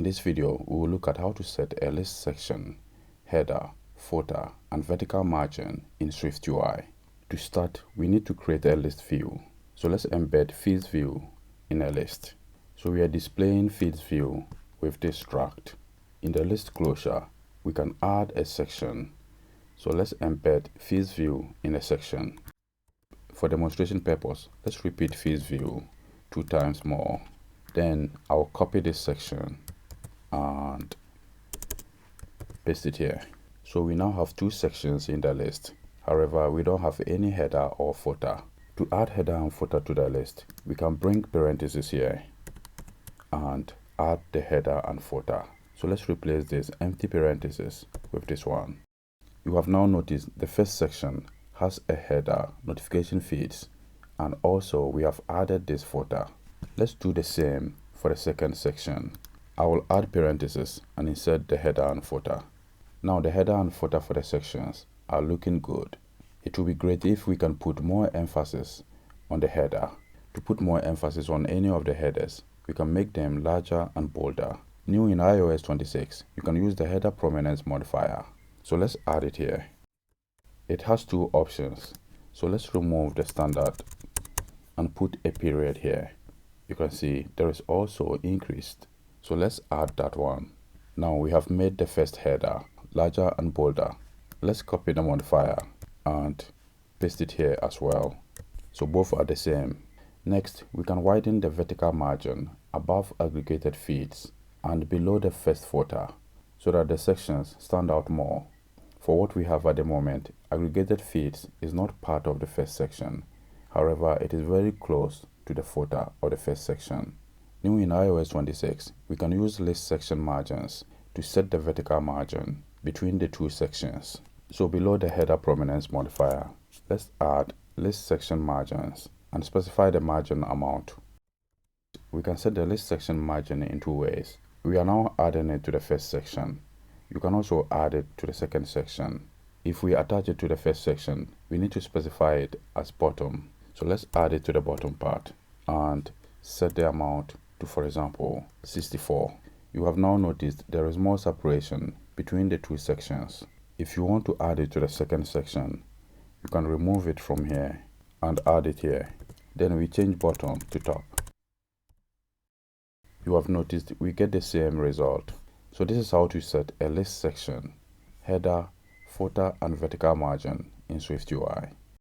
In this video, we will look at how to set a list section, header, footer, and vertical margin in SwiftUI. To start, we need to create a list view. So let's embed fields view in a list. So we are displaying fields view with this struct. In the list closure, we can add a section. So let's embed fields view in a section. For demonstration purpose, let's repeat fields view 2 times more. Then I'll copy this section and paste it here. So we now have 2 sections in the list. However, we don't have any header or footer. To add header and footer to the list, we can bring parentheses here and add the header and footer. So let's replace this empty parenthesis with this one. You have now noticed the first section has a header, notification feeds, and also we have added this footer. Let's do the same for the second section. I will add parentheses and insert the header and footer. Now the header and footer for the sections are looking good. It will be great if we can put more emphasis on the header. To put more emphasis on any of the headers, we can make them larger and bolder. New in iOS 26, you can use the header prominence modifier. So let's add it here. It has 2 options. So let's remove the standard and put a period here. You can see there is also increased. So let's add that one. Now we have made the first header larger and bolder. Let's copy the modifier and paste it here as well. So both are the same. Next, we can widen the vertical margin above aggregated feeds and below the first footer so that the sections stand out more. For what we have at the moment, aggregated feeds is not part of the first section. However, it is very close to the footer of the first section. New in iOS 26, we can use list section margins to set the vertical margin between the 2 sections. So below the header prominence modifier, let's add list section margins and specify the margin amount. We can set the list section margin in 2 ways. We are now adding it to the first section. You can also add it to the second section. If we attach it to the first section, we need to specify it as bottom. So let's add it to the bottom part and set the amount to, for example, 64. You have now noticed there is more separation between the 2 sections. If you want to add it to the second section, you can remove it from here and add it here. Then we change bottom to top. You have noticed we get the same result. So this is how to set a list section, header, footer, and vertical margin in SwiftUI.